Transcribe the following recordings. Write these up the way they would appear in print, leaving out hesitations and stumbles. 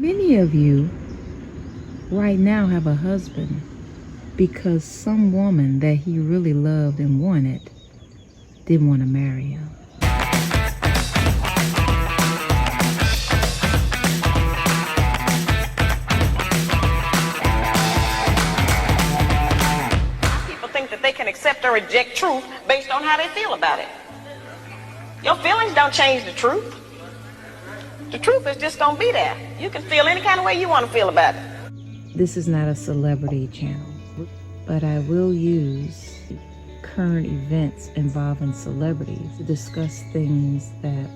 Many of you right now have a husband because some woman that he really loved and wanted didn't want to marry him. People think that they can accept or reject truth based on how they feel about it. Your feelings don't change the truth. The truth is just gonna be there. You can feel any kind of way you want to feel about it. This is not a celebrity channel, but I will use current events involving celebrities to discuss things that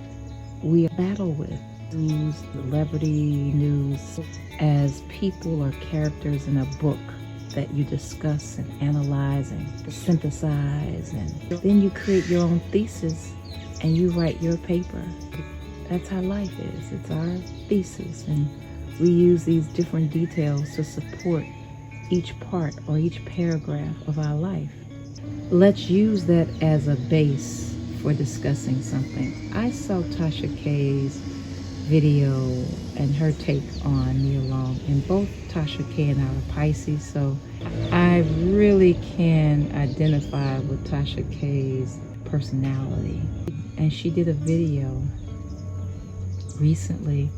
we battle with. News, celebrity news, as people or characters in a book that you discuss and analyze and synthesize, and then you create your own thesis and you write your paper. That's how life is. It's our thesis, and we use these different details to support each part or each paragraph of our life. Let's use that as a base for discussing something. I saw Tasha K's video and her take on Nia Long, and both Tasha K and I are Pisces, so I really can identify with Tasha K's personality. And she did a video recently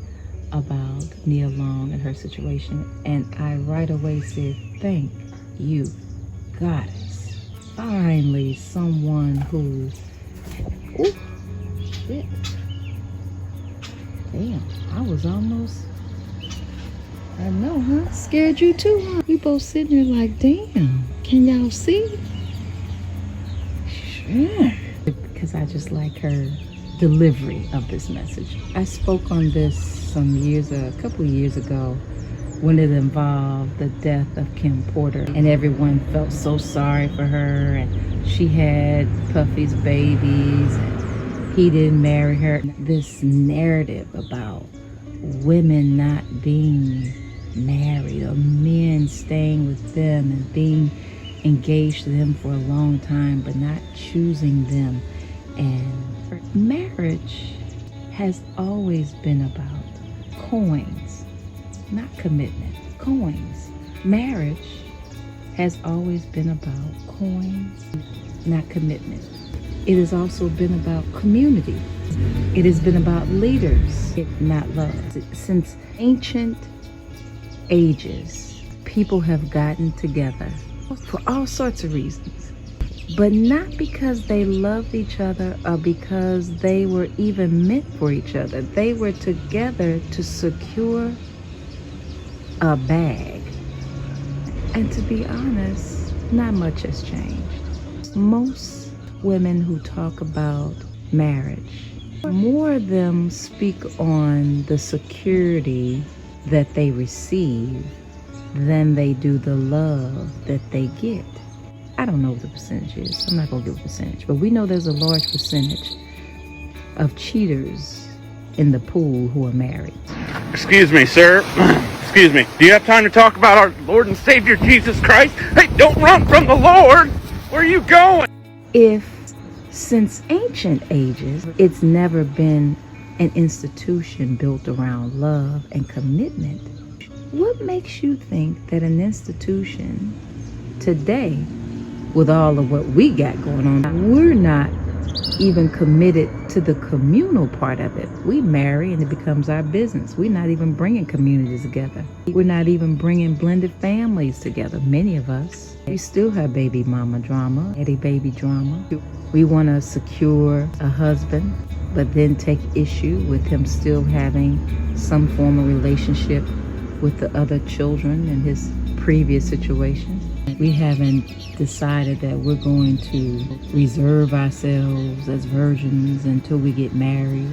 about Nia Long and her situation, and I right away said, thank you, Goddess. Finally, someone who, oh, shit. Damn, I was almost, I know, huh? Scared you too, huh? We both sitting there like, damn, can y'all see? Sure. Because I just like her delivery of this message. I spoke on this a couple of years ago, when it involved the death of Kim Porter, and everyone felt so sorry for her, and she had Puffy's babies and he didn't marry her. This narrative about women not being married or men staying with them and being engaged to them for a long time but not choosing them. And marriage has always been about coins, not commitment. Coins. Marriage has always been about coins, not commitment. It has also been about community. It has been about leaders, not love. Since ancient ages, people have gotten together for all sorts of reasons, but not because they loved each other or because they were even meant for each other. They were together to secure a bag. And to be honest, not much has changed. Most women who talk about marriage, more of them speak on the security that they receive than they do the love that they get. I don't know what the percentage is. I'm not going to give a percentage. But we know there's a large percentage of cheaters in the pool who are married. Excuse me, sir. Excuse me. Do you have time to talk about our Lord and Savior Jesus Christ? Hey, don't run from the Lord. Where are you going? If since ancient ages, it's never been an institution built around love and commitment, what makes you think that an institution today, with all of what we got going on, we're not even committed to the communal part of it? We marry and it becomes our business. We're not even bringing communities together. We're not even bringing blended families together. Many of us, we still have baby mama drama, daddy baby drama. We want to secure a husband, but then take issue with him still having some form of relationship with the other children in his previous situation. We haven't decided that we're going to reserve ourselves as virgins until we get married,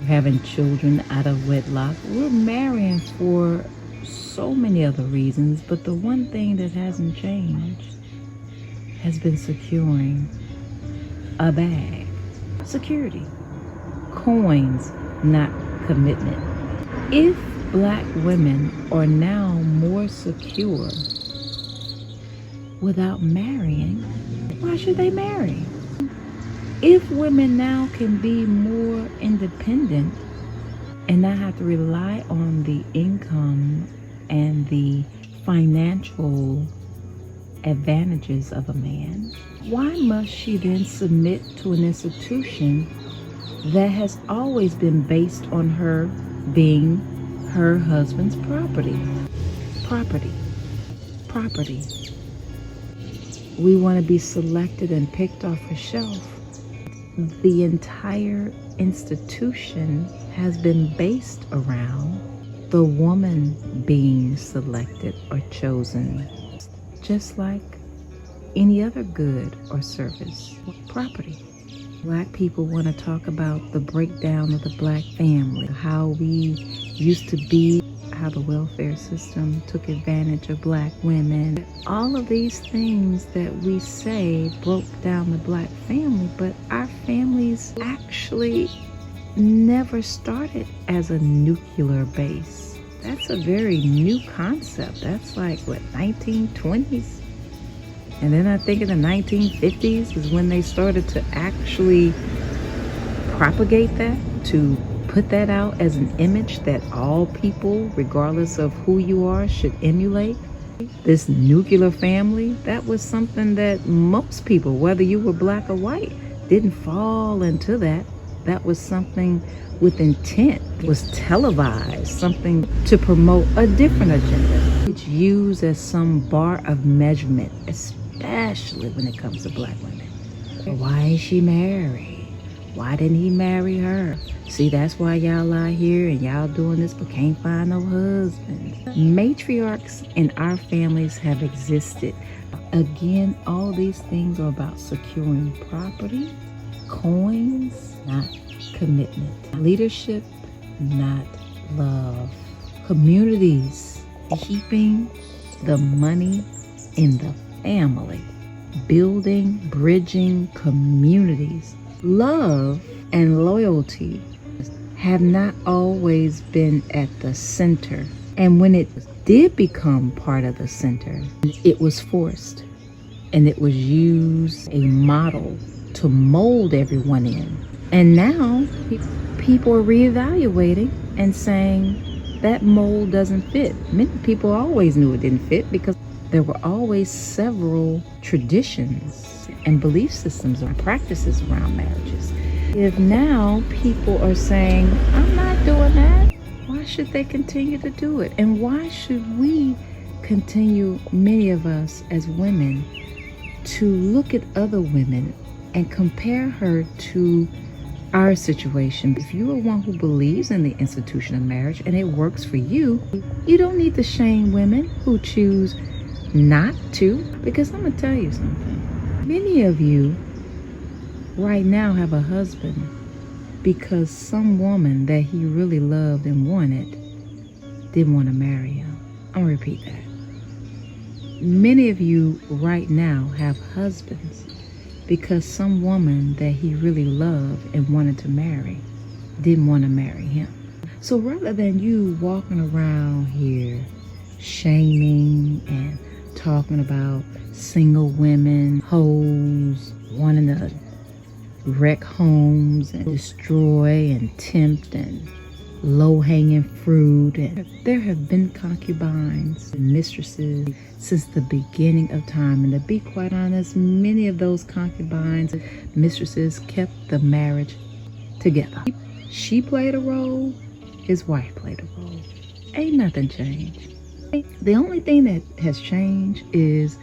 having children out of wedlock. We're marrying for so many other reasons, but the one thing that hasn't changed has been securing a bag. Security. Coins, not commitment. If Black women are now more secure without marrying, why should they marry? If women now can be more independent and not have to rely on the income and the financial advantages of a man, why must she then submit to an institution that has always been based on her being her husband's property? Property. We want to be selected and picked off a shelf. The entire institution has been based around the woman being selected or chosen, just like any other good or service or property. Black people want to talk about the breakdown of the black family, how we used to be, how the welfare system took advantage of black women. All of these things that we say broke down the black family, but our families actually never started as a nuclear base. That's a very new concept. That's like, what, 1920s? And then I think in the 1950s is when they started to actually propagate that, to put that out as an image that all people, regardless of who you are, should emulate. This nuclear family, that was something that most people, whether you were black or white, didn't fall into that. That was something with intent. It was televised, something to promote a different agenda. It's used as some bar of measurement, especially when it comes to black women. Why is she married? Why didn't he marry her? See, that's why y'all out here and y'all doing this but can't find no husband. Matriarchs in our families have existed. Again, all these things are about securing property, coins, not commitment. Leadership, not love. Communities, keeping the money in the family. Building, bridging communities. Love and loyalty have not always been at the center. And when it did become part of the center, it was forced. And it was used a model to mold everyone in. And now people are reevaluating and saying that mold doesn't fit. Many people always knew it didn't fit because there were always several traditions and belief systems and practices around marriages. If now people are saying, I'm not doing that, why should they continue to do it? And why should we continue, many of us as women, to look at other women and compare her to our situation? If you are one who believes in the institution of marriage and it works for you, you don't need to shame women who choose not to. Because I'm going to tell you something. Many of you right now have a husband because some woman that he really loved and wanted didn't want to marry him. I'm going to repeat that. Many of you right now have husbands because some woman that he really loved and wanted to marry didn't want to marry him. So rather than you walking around here shaming and talking about single women, hoes, wanting to wreck homes and destroy and tempt and low-hanging fruit, and there have been concubines and mistresses since the beginning of time. And to be quite honest, many of those concubines and mistresses kept the marriage together. She played a role, his wife played a role. Ain't nothing changed. The only thing that has changed is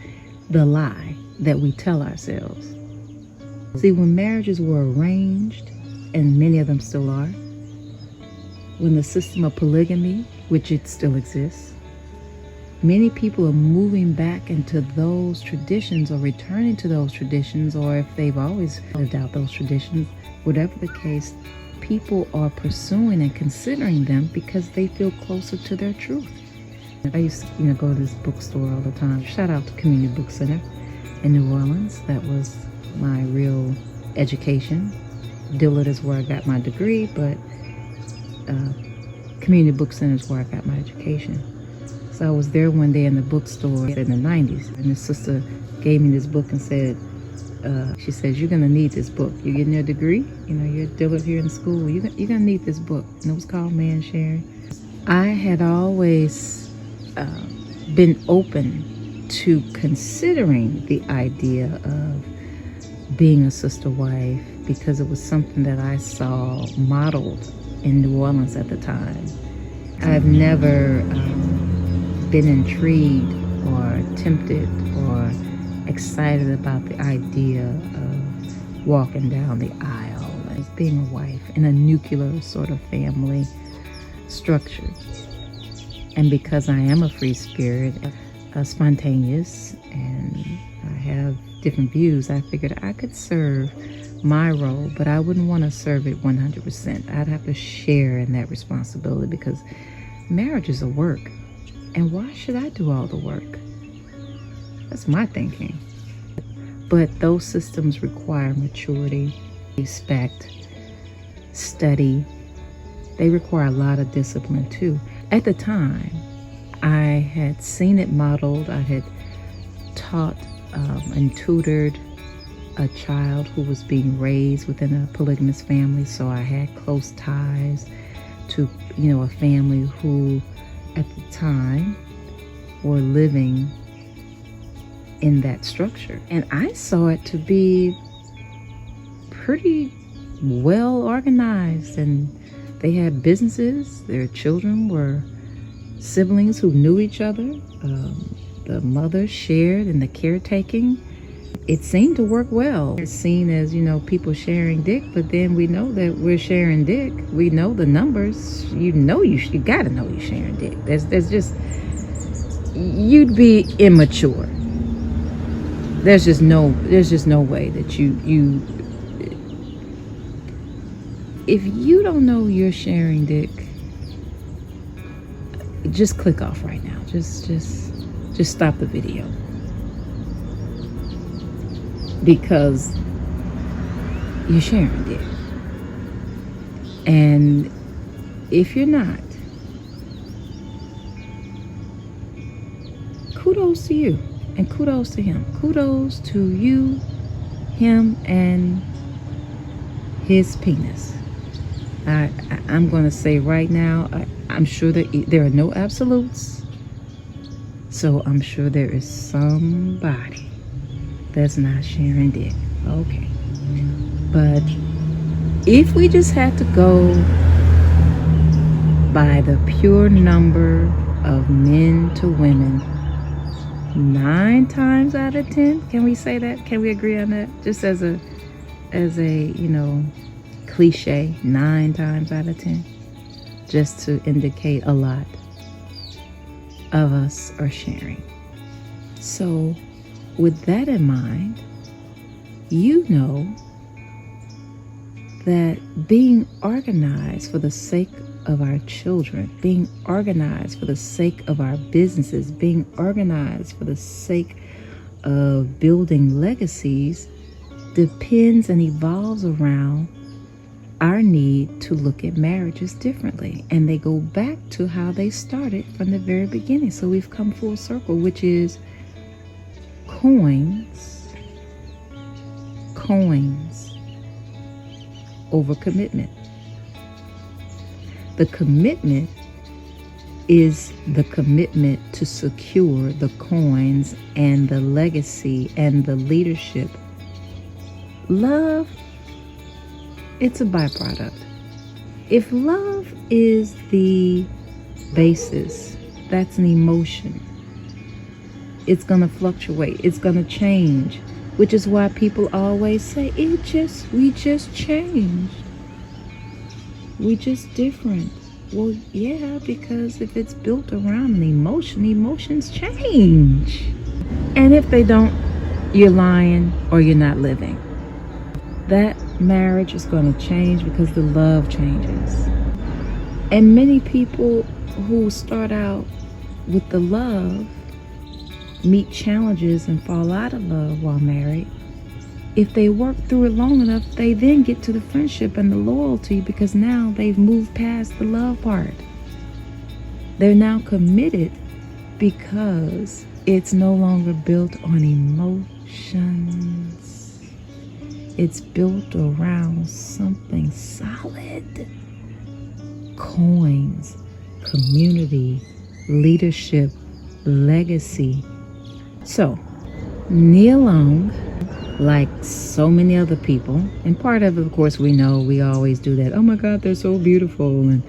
the lie that we tell ourselves. See, when marriages were arranged, and many of them still are, when the system of polygamy, which it still exists, many people are moving back into those traditions or returning to those traditions, or if they've always lived out those traditions, whatever the case, people are pursuing and considering them because they feel closer to their truth. I used to, go to this bookstore all the time. Shout out to Community Book Center in New Orleans. That was my real education. Dillard is where I got my degree, but Community Book Center is where I got my education. So I was there one day in the bookstore in the 90s, and this sister gave me this book and said, she says, you're going to need this book. You're getting your degree, you're still here in school. You're going to need this book. And it was called Man Sharing. I had always been open to considering the idea of being a sister wife because it was something that I saw modeled in New Orleans at the time. I've never been intrigued or tempted or excited about the idea of walking down the aisle as being a wife in a nuclear sort of family structure. And because I am a free spirit, spontaneous, and I have different views, I figured I could serve my role, but I wouldn't want to serve it 100%. I'd have to share in that responsibility because marriage is a work. And why should I do all the work? That's my thinking. But those systems require maturity, respect, study. They require a lot of discipline too. At the time, I had seen it modeled. I had taught and tutored a child who was being raised within a polygamous family. So I had close ties to, a family who at the time were living in that structure. And I saw it to be pretty well organized, and they had businesses. Their children were siblings who knew each other. The mother shared in the caretaking. It seemed to work well. It's seen as, people sharing dick, but then we know that we're sharing dick. We know the numbers. You gotta know you're sharing dick. There's just, you'd be immature. There's just no way that you if you don't know you're sharing dick, just click off right now. Just stop the video. Because you're sharing dick. And if you're not, kudos to you. And kudos to him. Kudos to you, him, and his penis. I'm going to say right now, I'm sure that there are no absolutes. So I'm sure there is somebody that's not sharing dick. Okay. But if we just had to go by the pure number of men to women, 9 times out of 10, can we say that? Can we agree on that? Just as a cliche, 9 times out of 10, just to indicate a lot of us are sharing. So with that in mind, that being organized for the sake of our children, being organized for the sake of our businesses, being organized for the sake of building legacies depends and evolves around our need to look at marriages differently. And they go back to how they started from the very beginning. So we've come full circle, which is coins over commitment. The commitment is the commitment to secure the coins and the legacy and the leadership. Love, it's a byproduct. If love is the basis, that's an emotion. It's going to fluctuate. It's going to change, which is why people always say, we just changed. We just different. Well, yeah, because if it's built around an emotion, emotions change. And if they don't, you're lying or you're not living. That marriage is going to change because the love changes. And many people who start out with the love meet challenges and fall out of love while married. If they work through it long enough, they then get to the friendship and the loyalty because now they've moved past the love part. They're now committed because it's no longer built on emotions. it's built around something solid. Coins, community, leadership, legacy. So, Nia Long, like so many other people, and part of it, of course, we know we always do that. Oh my God, they're so beautiful. And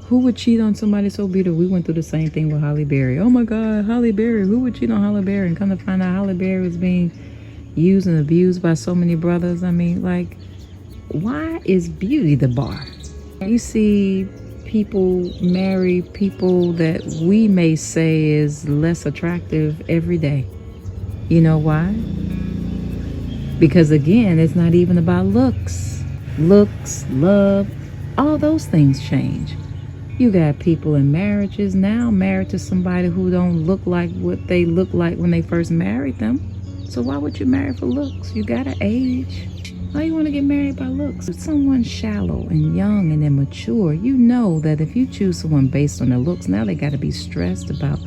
who would cheat on somebody so beautiful? We went through the same thing with Halle Berry. Oh my God, Halle Berry. Who would cheat on Halle Berry? And come to find out Halle Berry was being used and abused by so many brothers. I mean, like, why is beauty the bar? You see people marry people that we may say is less attractive every day. You know why? Because again, it's not even about looks. Looks, love, all those things change. You got people in marriages now married to somebody who don't look like what they looked like when they first married them. So why would you marry for looks? You gotta age. Why you want to get married by looks? If someone's shallow and young and immature, you know that if you choose someone based on their looks, now they got to be stressed about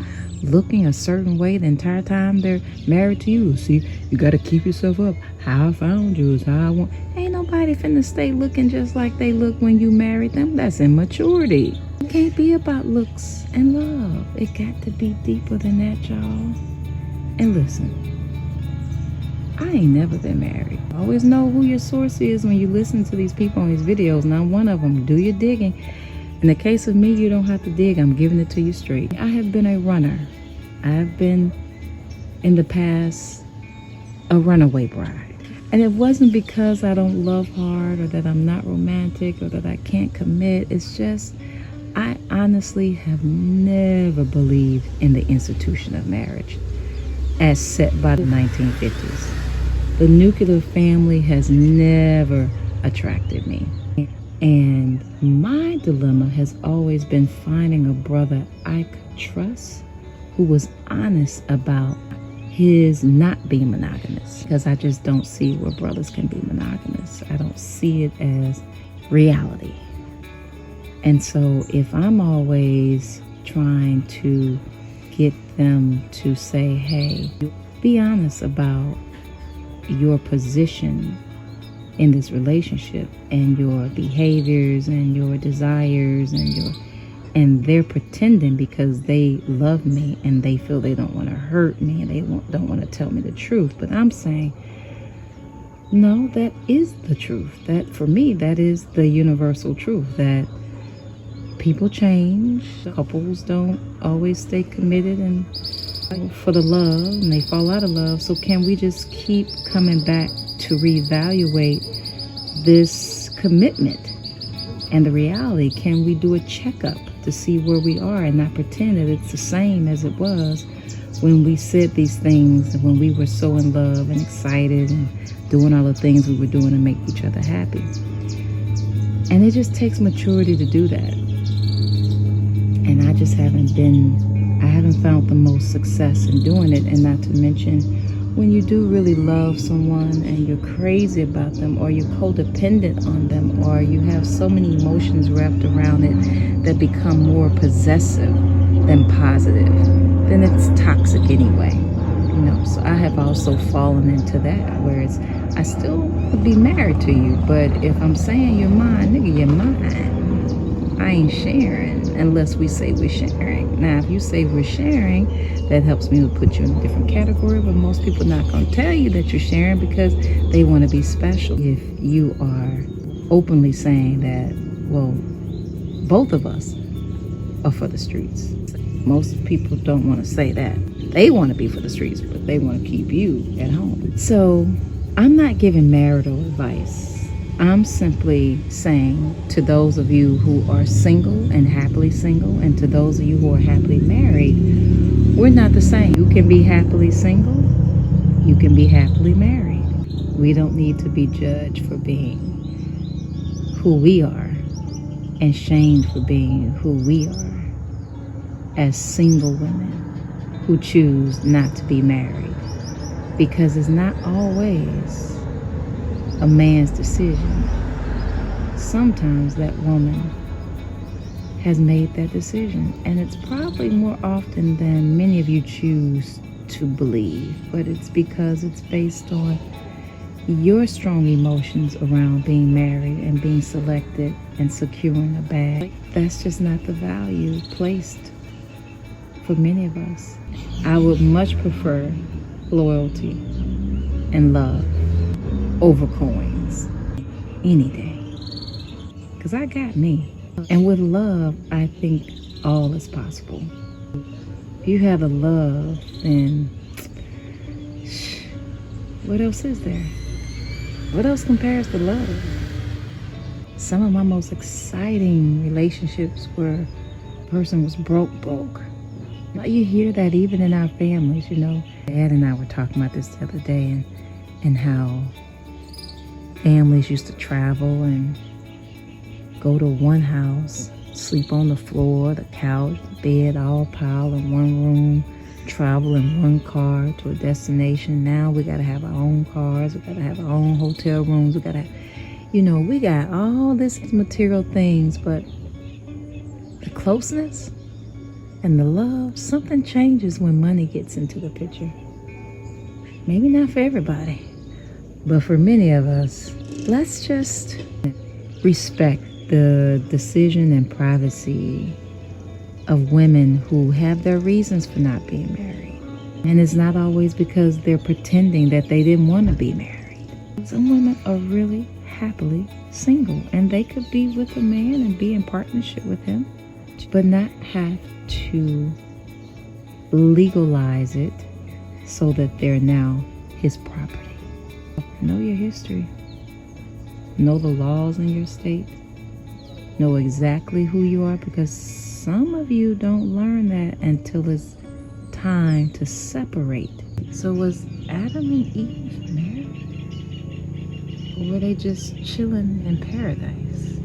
looking a certain way the entire time they're married to you. See, you got to keep yourself up. How I found you is how I want. Ain't nobody finna stay looking just like they look when you married them. That's immaturity. It can't be about looks and love. It got to be deeper than that, y'all. And listen, I ain't never been married. Always know who your source is when you listen to these people on these videos. Now, one of them, do your digging. In the case of me, you don't have to dig. I'm giving it to you straight. I have been a runner. I've been, in the past, a runaway bride. And it wasn't because I don't love hard or that I'm not romantic or that I can't commit. It's just, I honestly have never believed in the institution of marriage as set by the 1950s. The nuclear family has never attracted me. And my dilemma has always been finding a brother I could trust who was honest about his not being monogamous. Because I just don't see where brothers can be monogamous. I don't see it as reality. And so if I'm always trying to get them to say, hey, be honest about your position in this relationship and your behaviors and your desires and they're pretending because they love me and they feel they don't want to hurt me and they don't want to tell me the truth. But I'm saying, no, that is the truth. That for me, that is the universal truth, that people change. Couples don't always stay committed and for the love, and they fall out of love. So can we just keep coming back to reevaluate this commitment and the reality? Can we do a checkup to see where we are and not pretend that it's the same as it was when we said these things, when we were so in love and excited and doing all the things we were doing to make each other happy? And it just takes maturity to do that. And I just haven't found the most success in doing it. And not to mention, when you do really love someone and you're crazy about them, or you're codependent on them, or you have so many emotions wrapped around it that become more possessive than positive, then it's toxic anyway. You know, so I have also fallen into that, where it's, I still would be married to you, but if I'm saying you're mine, nigga, you're mine. I ain't sharing unless we say we're sharing. Now, if you say we're sharing, that helps me to put you in a different category, but most people are not going to tell you that you're sharing because they want to be special. If you are openly saying that, well, both of us are for the streets. Most people don't want to say that. They want to be for the streets, but they want to keep you at home. So I'm not giving marital advice. I'm simply saying to those of you who are single and happily single, and to those of you who are happily married, we're not the same. You can be happily single. You can be happily married. We don't need to be judged for being who we are and shamed for being who we are as single women who choose not to be married. Because it's not always a man's decision. Sometimes that woman has made that decision, and it's probably more often than many of you choose to believe, but it's because it's based on your strong emotions around being married and being selected and securing a bag. That's just not the value placed for many of us. I would much prefer loyalty and love over coins any day, because I got me. And with love, I think all is possible. If you have a love, then what else is there? What else compares to love? Some of my most exciting relationships where a person was broke. Now you hear that even in our families, you know. Dad and I were talking about this the other day, and how families used to travel and go to one house, sleep on the floor, the couch, the bed, all piled in one room, travel in one car to a destination. Now we gotta have our own cars, we gotta have our own hotel rooms, we gotta, we got all this material things, but the closeness and the love, something changes when money gets into the picture. Maybe not for everybody, but for many of us, let's just respect the decision and privacy of women who have their reasons for not being married. And it's not always because they're pretending that they didn't want to be married. Some women are really happily single, and they could be with a man and be in partnership with him, but not have to legalize it so that they're now his property. Know your history. Know the laws in your state. Know exactly who you are, because some of you don't learn that until it's time to separate. So was Adam and Eve married? Or were they just chilling in paradise?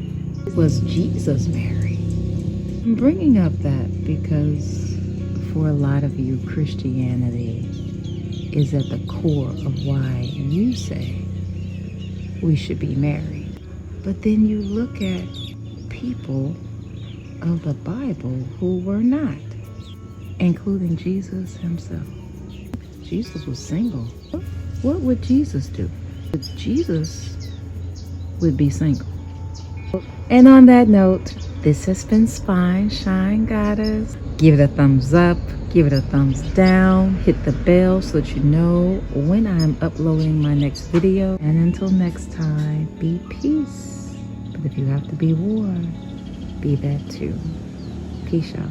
Was Jesus married? I'm bringing up that because for a lot of you, Christianity is at the core of why you say we should be married. But then you look at people of the Bible who were not, including Jesus himself. Jesus was single. What would Jesus do? Jesus would be single. And on that note, this has been Spine Shine Goddess. Give it a thumbs up, give it a thumbs down, hit the bell so that you know when I'm uploading my next video. And until next time, be peace. But if you have to be war, be that too. Peace out.